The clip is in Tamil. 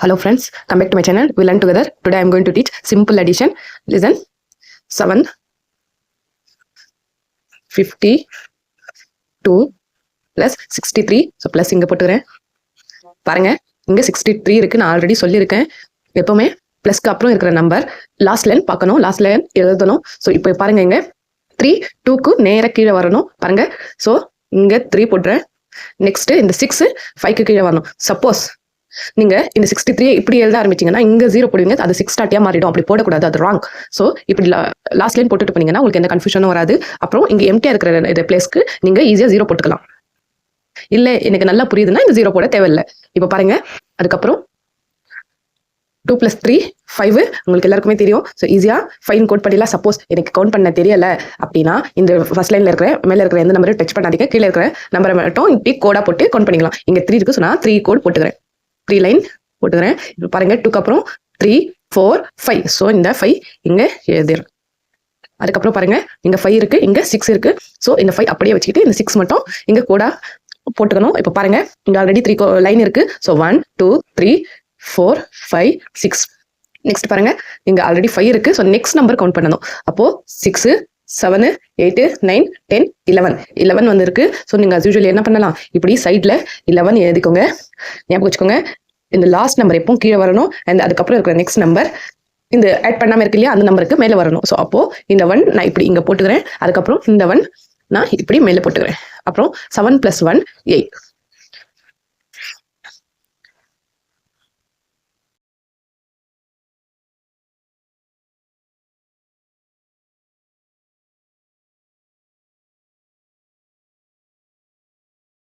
Hello friends, come back to my channel. We learn together. Today I am going to teach simple addition. Listen. 7 52 plus 63. So plus இங்க போட்டுக்கிறேன். பாருங்க இங்க 63 இருக்கு. நான் ஆல்ரெடி சொல்லியிருக்கேன். எப்பவுமே பிளஸ்க்கு அப்புறம் இருக்கிற நம்பர் லாஸ்ட் லைன் பார்க்கணும், லாஸ்ட் லைன் எழுதணும். ஸோ இப்போ பாருங்க இங்க 3 2க்கு நேராக கீழே வரணும். பாருங்க ஸோ இங்க 3 போட்டுறேன். நெக்ஸ்ட் இந்த 6 5க்கு கீழே வரணும். சப்போஸ் நீங்க இந்த 63 இப்படி எழுத ஆரம்பிச்சீங்கன்னா இங்க 0 போடுவீங்க, அது 6 ஸ்டார்ட்டியா மாறிடும். அப்படி போடக்கூடாது, அது ராங். ஸோ இப்படி லாஸ்ட் லைன் போட்டுட்டு போனீங்கன்னா உங்களுக்கு எந்த கன்ஃபியூஷனும் வராது. அப்புறம் இங்க எம்டியா இருக்கிற இந்த பிளேஸ்க்கு நீங்க ஈஸியா 0 போட்டுக்கலாம். இல்ல எனக்கு நல்லா புரியுதுன்னா இந்த 0 போட தேவையில்லை. இப்போ பாருங்க அதுக்கப்புறம் 2 + 3 5 உங்களுக்கு எல்லாருக்குமே தெரியும். ஸோ ஈஸியா 5 கோட் பண்ணிடலாம். சப்போஸ் எனக்கு கவுண்ட் பண்ண தெரியல அப்படின்னா இந்த ஃபர்ஸ்ட் லைன்ல இருக்கிற மேல இருக்கிற எந்த நம்பரையும் டச் பண்ணாதீங்க, கீழே இருக்கிற நம்பரை மட்டும் இப்படி கோடா போட்டு கவுண்ட் பண்ணிக்கலாம். இங்க 3 இருக்கு, சொன்னா 3 கோட் போட்டுக்கிறேன், 3 லைன் போட்டுக்கிறேன். இப்போ பாருங்க 2க்கு அப்புறம் 3 4 5. ஸோ இந்த 5 இங்க எழுதிடும். அதுக்கப்புறம் பாருங்க இங்க 5 இருக்கு, இங்க 6 இருக்கு. ஸோ இந்த 5 அப்படியே வச்சுக்கிட்டு இந்த 6 மட்டும் இங்க கோடா போட்டுக்கணும். இப்போ பாருங்க இங்க ஆல்ரெடி 3 லைன் இருக்கு. ஸோ 1 2 3 4 5 6. நெக்ஸ்ட் பாருங்க இங்க ஆல்ரெடி 5 இருக்கு. ஸோ நெக்ஸ்ட் நம்பர் கவுண்ட் பண்ணணும். அப்போ 6 7 8 9 10 11 வந்து இருக்கு. ஸோ நீங்க as usual என்ன பண்ணலாம், இப்படி சைட்ல 11 எழுதிக்கோங்க. ஞாபகம் வச்சுக்கோங்க, இந்த லாஸ்ட் நம்பர் எப்பவும் கீழே வரணும். அண்ட் அதுக்கப்புறம் இருக்கிற நெக்ஸ்ட் நம்பர் இந்த ஆட் பண்ணாம இருக்கு இல்லையா, அந்த நம்பருக்கு மேலே வரணும். ஸோ அப்போ இந்த 1 நான் இப்படி இங்க போட்டுக்கிறேன். அதுக்கப்புறம் இந்த 1 நான் இப்படி மேலே போட்டுக்கிறேன். அப்புறம் 7 + 1 8.